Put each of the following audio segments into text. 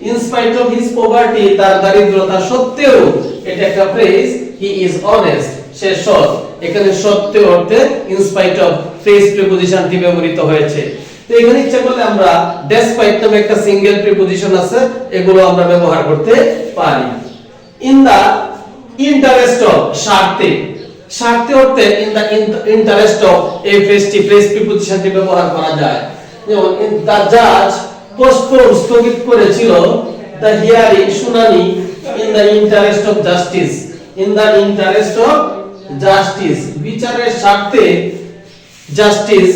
in spite of his poverty, তার দারিদ্রতা সত্ত্বেও, এটা একটা ফ্রেজ, he is honest, সে সৎ। এখানে সত্ত্বেও অর্থে in spite of ফ্রেজ প্রিপজিশনটি ব্যবহৃত হয়েছে। তো এখানে ইচ্ছা করলে আমরা despite নামে একটা সিঙ্গেল প্রিপজিশন আছে, এগুলো আমরা ব্যবহার করতে পারি। in the interest of, স্বার্থে, স্বার্থে অর্থে in the interest of এই ফ্রেজটি, ফ্রেজ প্রিপজিশনটি ব্যবহার করা যায়। যেমন the judge postponed, স্থগিত করেছিল, the hearing, শুনানি, in the interest of justice, in the interest of justice, বিচারের স্বার্থে, জাস্টিস,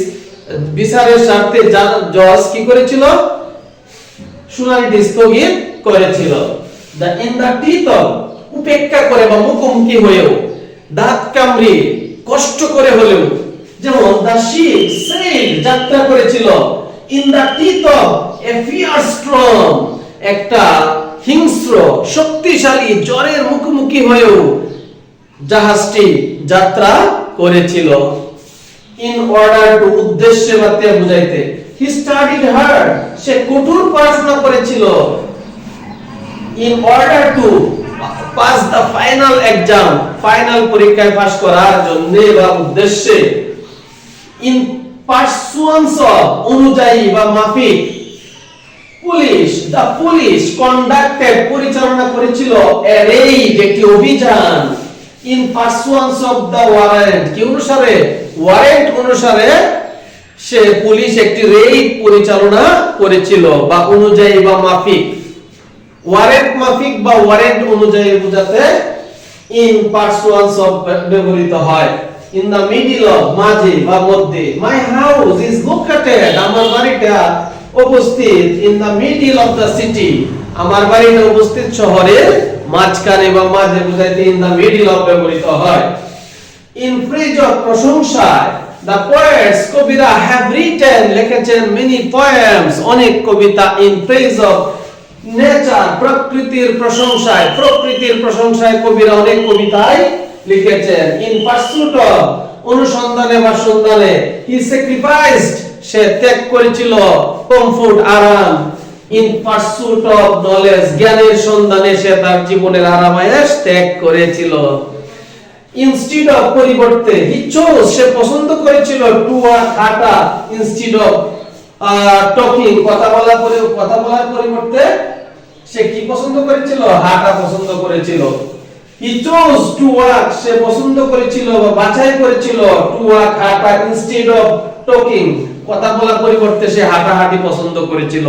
বিচারের স্বার্থে জজ কি করেছিল, শুনানিটি স্থগিত করেছিল। the in the teeth of, উপেক্ষা করে বা মুখোমুখি হয়েও, দাঁত কামড়ে কষ্ট করে হলেও, যেমন the ship sailed, যাত্রা করেছিল, in the teeth of a fierce storm, একটা হিংস্র শক্তিশালী ঝড়ের মুখোমুখি হয়েও জাহাজটি যাত্রা করেছিল। in order to, উদ্দেশ্যে বাতে বুঝাইতে, he studied hard, সে কঠোর পড়াশোনা করেছিল, in order to pass the final exam, final পরীক্ষায় পাস করার জন্য বা উদ্দেশ্যে, in pursuance of, অনুযায়ী বা মাফিক, পুলিশ, the police conducted, পরিচালনা করেছিল, a raid, একটি অভিযান, in pursuance of the warrant, কি অনুসারে, ওয়ারেন্ট অনুসারে সে পুলিশ একটি রেইড পরিচালনা করেছিল বা অনুযায়ী বা মাফিক। ওয়ারেন্ট মাফিক বা ওয়ারেন্ট অনুযায়ী বোঝাতে in pursuance of ব্যবহৃত হয়। in the middle of, মাঝে বা মধ্যে, my house is located, আমার বাড়িটা উপস্থিত, in the middle of the city, আমার বাড়িটা উপস্থিত শহরের মাঝখানে বা মাঝে বোঝাইতে in the middle of ব্যবহৃত হয়। in praise of, প্রশংসায়, the poets, কবিরা have written, লিখেছেন, many poems, অনেক কবিতা, in praise of nature, প্রকৃতির প্রশংসায়, প্রকৃতির প্রশংসায় কবিরা অনেক কবিতায় লিখেছেন। in pursuit of, অনুসন্ধানে বা সন্ধানে, he sacrificed, সে ত্যাগ করেছিল, comfort, আরাম, in pursuit of knowledge, জ্ঞানের সন্ধানে সে তার জীবনের আরামায়েশ ত্যাগ করেছিল। instead of, পরিবর্তে, he chose, সে পছন্দ করেছিল, to work, হাঁটা, instead of talking, কথা বলার পরিবর্তে সে কি পছন্দ করেছিল, হাঁটা পছন্দ করেছিল। he chose to work, সে পছন্দ করেছিল বা বাছাই করেছিল, to work, হাঁটা, instead of talking, কথা বলার পরিবর্তে সে হাঁটাহাঁটি পছন্দ করেছিল।